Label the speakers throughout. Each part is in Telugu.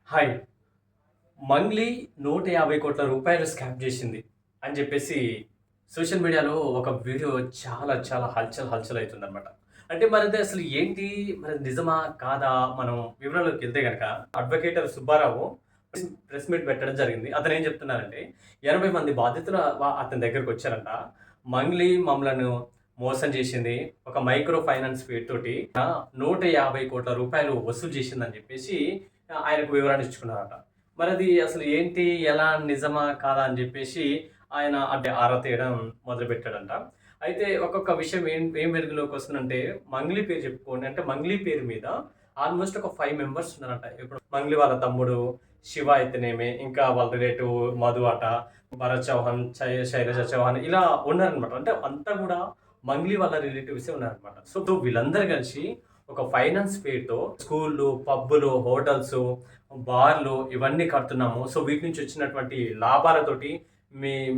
Speaker 1: హాయ్! మంగ్లీ రూ. 150,00,00,000 స్కామ్ చేసింది అని చెప్పేసి సోషల్ మీడియాలో ఒక వీడియో చాలా చాలా హల్చల్ అయితుందనమాట. అంటే మరది అసలు ఏంటి? మరి నిజమా? కాదా? మనం వివరాల్లోకెళ్తే గనక అడ్వకేటర్ సుబ్బారావు ప్రెస్ మీట్ పెట్టడం జరిగింది. అతనేం చెప్తున్నారంటే 80 మంది బాధితులు అతని దగ్గరకొచ్చారంట. మంగ్లీ మమ్మలను మోసం చేసింది. ఒక మైక్రో ఫైనాన్స్ పేరుతోటి రూ. 150,00,00,000 వసూలు చేసిందని చెప్పేసి ఆయనకు వివరణ ఇచ్చుకున్నారట. మరది అసలు ఏంటి? ఎలా? నిజమా? కాదా? అని జెప్పేసి ఆయన అంటే ఆరా తీయడం మొదలుపెట్టాడంట. అయితే ఒక్కొక్క విషయం ఏం వెలుగులోకొస్తుందంటే, మంగ్లీ పేరు చెప్పుకొని అంటే మంగ్లీ పేరు మీద ఆల్‌మోస్ట్ ఒక 5 మెంబర్స్ ఉన్నారంట. ఇప్పుడు మంగ్లీ వాళ్ళ తమ్ముడు శివ అయితేనేమి, ఇంకా వాళ్ళ రిలేటివ్ మధు అట, భరత్ చౌహాన్, శైలజ చౌహాన్ ఇలా ఉన్నారనమాట. అంటే అంతా గూడా మంగ్లీ వాళ్ళ రిలేటివ్సే ఉన్నారనమాట. సో, వీళ్ళందరూ కలిసి ఒక ఫైనాన్స్ పేరుతో స్కూల్లు, పబ్బులు, హోటల్సు, బార్లు ఇవన్నీ కడుతున్నాము. సో, వీటి నుంచి వచ్చినటువంటి లాభాలతోటి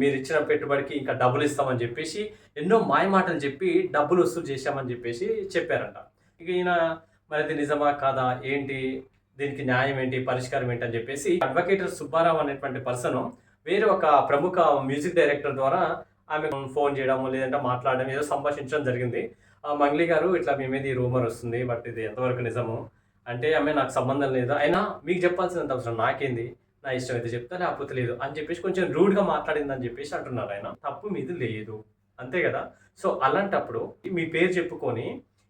Speaker 1: మీరిచ్చిన పెట్టుబడికి ఇంకా డబ్బులిస్తామని జెప్పేసి ఎన్నో మాయమాటలు జెప్పి డబ్బులు వసూలు చేశామని జెప్పేసి చెప్పారంట. ఇక ఈయన మరది నిజమా? కాదా? ఏంటి? దీనికి న్యాయం ఏంటి? పరిష్కారం ఏంటి? అని జెప్పేసి అడ్వకేటర్ సుబ్బారావు అనేటువంటి పర్సను వేరే ఒక ప్రముఖ మ్యూజిక్ డైరెక్టర్ ద్వారా ఆమెకు ఫోను జేయడము, లేదంటే మాట్లాడడం ఏదో సంభాషించడం జరిగింది. మంగ్లీ గారు ఇట్లా మీ మీద ఈ రూమర్ వస్తుంది. బట్ ఇది ఎంతవరకు నిజము? అంటే ఆమె నాకు సంబంధం లేదు. అయినా మీకు చెప్పాల్సినంత అవసరం నాకేంది? నా ఇష్టం అయితే చెప్తా లేకపోతే లేదు అని చెప్పేసి కొంచెం రూడ్‌గా మాట్లాడిందని చెప్పేసి అంటున్నారాయన. తప్పు మీది లేదు. అంతే గదా! సో, అలాంటప్పుడు మీ పేరు చెప్పుకొని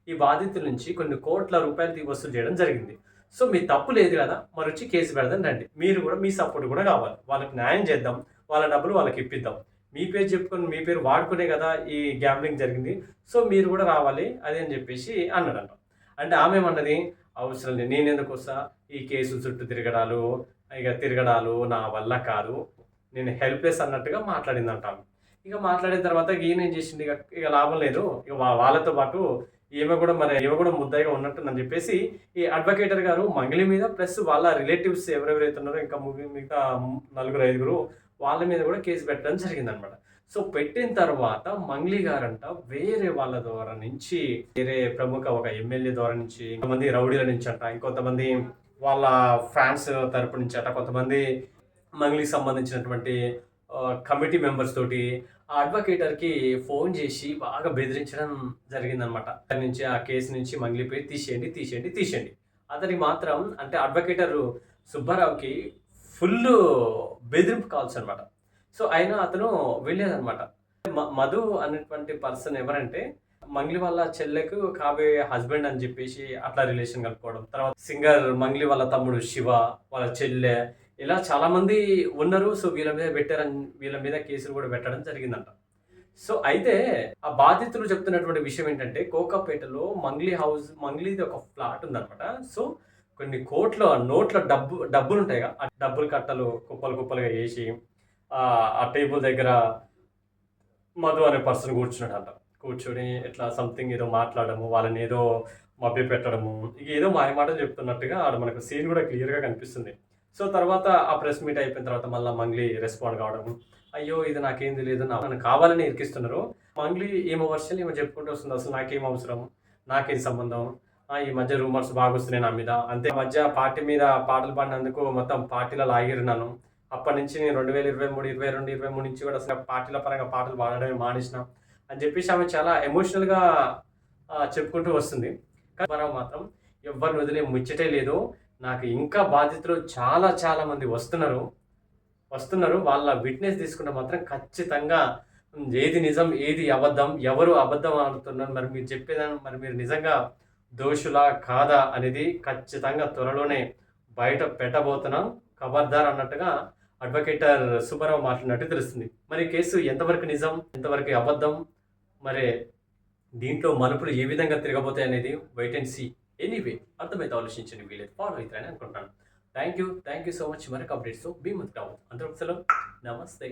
Speaker 1: ఈ బాధితుల నుంచి కొన్ని కోట్ల రూపాయలు వసూలు చేయడం జరిగింది. సో, మీ తప్పు లేదు గదా! మరొచ్చి కేసు పెడదాం రండి. మీరు గూడా మీ సపోర్ట్ గూడా కావాలి. వాళ్ళకి న్యాయం చేద్దాం. వాళ్ళ డబ్బులు వాళ్ళకిప్పిద్దాం. మీ పేరు చెప్పుకొని మీ పేరు వాడుకునే గదా! ఈ గ్యాంబ్లింగ్ జరిగింది. సో, మీరు గూడా రావాలి అది అని జెప్పేసి అన్నాడంట. అంటే ఆమేమన్నది, అవసరం లేదు. నేనెందుకొస్తా? ఈ కేసుల చుట్టూ తిరగడాలు నా వల్ల కాదు. నేను హెల్ప్‌లెస్ అన్నట్టుగా మాట్లాడిందంట ఆమె. ఇక మాట్లాడిన తర్వాత ఈయనేం జేసిండు ఇక లాభం లేదు. ఇక వాళ్ళతో పాటు ఈమె గూడా ముద్దాయిగా ఉన్నట్టుందని జెప్పేసి ఈ అడ్వకేటర్ గారు మంగ్లీ మీద ప్లస్ వాళ్ళ రిలేటివ్స్ ఎవరెవరైతే ఉన్నారో ఇంకా మిగతా నలుగురు, ఐదుగురు వాళ్ళ మీద గూడా కేసు పెట్టడం జరిగిందనమాట. సో, పెట్టిన తర్వాత మంగ్లీ గారంట వేరే వాళ్ళ ద్వారా నుంచి వేరే ప్రముఖ ఒక ఎమ్మెల్యే ద్వారా నుంచి, కొంతమంది రౌడీల నుంచంట, ఇంకొంతమంది వాళ్ళ ఫ్యాన్స్ తరపు నుంచట, కొంతమంది మంగ్లీకి సంబంధించినటువంటి కమిటీ మెంబర్స్ తోటి ఆ అడ్వకేటర్‌కి ఫోను జేసి బాగా బెదిరించడం జరిగిందనమాట. అక్కడి నుంచి ఆ కేసు నుంచి మంగ్లీ పేరు తీసేయండి. అతనికి మాత్రం అంటే అడ్వకేటరు సుబ్బారావుకి ఫుల్లు బెదిరింపు కాల్స్ అనమాట. సో, అయినా అతను వెళ్ళేదనమాట. మధు అనేటువంటి పర్సన్ ఎవరంటే, మంగ్లీ వాళ్ళ చెల్లెకు కాబోయే హస్బెండ్ అని జెప్పేసి అట్లా రిలేషన్ కలుపుకోవడం. తర్వాత సింగర్ మంగ్లీ వాళ్ళ తమ్ముడు శివ, వాళ్ళ చెల్లె ఇలా చాలామంది ఉన్నారు. సో, వీళ్ళ మీద కేసులు గూడా పెట్టడం జరిగిందంట. సో, అయితే ఆ బాధితులు చెప్తున్నటువంటి విషయం ఏంటంటే, కోకాపేటలో మంగ్లీది ఒక ఫ్లాట్ ఉందనమాట. సో, కొన్ని కోట్ల నోట్ల డబ్బులుంటాయిగా, ఆ డబ్బుల కట్టలు కుప్పలుగా ఏసి ఆ టేబుల్ దగ్గర మధు అనే పర్సన్ కూర్చున్నాడంట. కూర్చొని ఇట్లా సంథింగ్ ఏదో మాట్లాడడము, వాళ్ళనేదో మభ్యపెట్టడము, ఏదో మాయమాటలు చెప్తున్నట్టుగా ఆడ మనకు సీన్ గూడా క్లియర్‌గా కనిపిస్తుంది. సో, తర్వాత ఆ ప్రెస్ మీట్ అయిపోయిన తర్వాత మళ్ళా మంగ్లీ రెస్పాండ్ కావడము, "అయ్యో! ఇది నాకేం తెలీదు. నన్ను కావాలని ఇరికిస్తున్నారు." మంగ్లీ ఈమె వర్షన్ ఈమె చెప్పుకుంటూ వస్తుంది. "అసలు నాకేం అవసరం? నాకేం సంబంధం? ఈ మధ్య రూమర్స్ బాగొస్తున్నాయి నా మీద. అంతే ఆ మధ్య పార్టీ మీద పాటలు పాడినందుకు మొత్తం పార్టీలో లాగిర్రు నన్ను. అప్పటినుంచి నేను 2023, 23 నుంచి కూడా అసలు పార్టీల పరంగా పాటలు పాడడమే మానేసిన" అని చెప్పేసి ఆమె చాలా ఎమోషనల్‌గా చెప్పుకుంటూ వస్తుంది. కానీ మనం మాత్రం ఎవ్వరిని వదిలే ముచ్చటే లేదు. నాకు ఇంకా బాధితులు చాలా మంది వస్తున్నారు. వాళ్ళ విట్‌నెస్ తీసుకుంటే మాత్రం ఖచ్చితంగా ఏది నిజం, ఏది అబద్ధం, ఎవరు అబద్ధం ఆడుతున్నారు, మరి మీరు నిజంగా దోషులా? కాదా? అనేది ఖచ్చితంగా త్వరలోనే బయట పెట్టబోతున్నాం. ఖబర్దార్ అన్నట్టుగా అడ్వకేటర్ సుబ్బారావు మాట్లాడినట్టు తెలుస్తుంది. మరి ఈ కేసు ఎంతవరకు నిజం? ఎంతవరకు అబద్ధం? మరి దీంట్లో మలుపులు ఏ విధంగా తిరగబోతాయనేది వెయిట్ అండ్ సీ. ఎనీవే అర్థమైతే ఆలోచించండి. వీలైతే ఫాలో అయితారని అనుకుంటున్నాను. Thank you so much. మరొక అప్డేట్స్‌తో మీ ముందుకు రావచ్చు. అంతవరకు సెలవు. నమస్తే.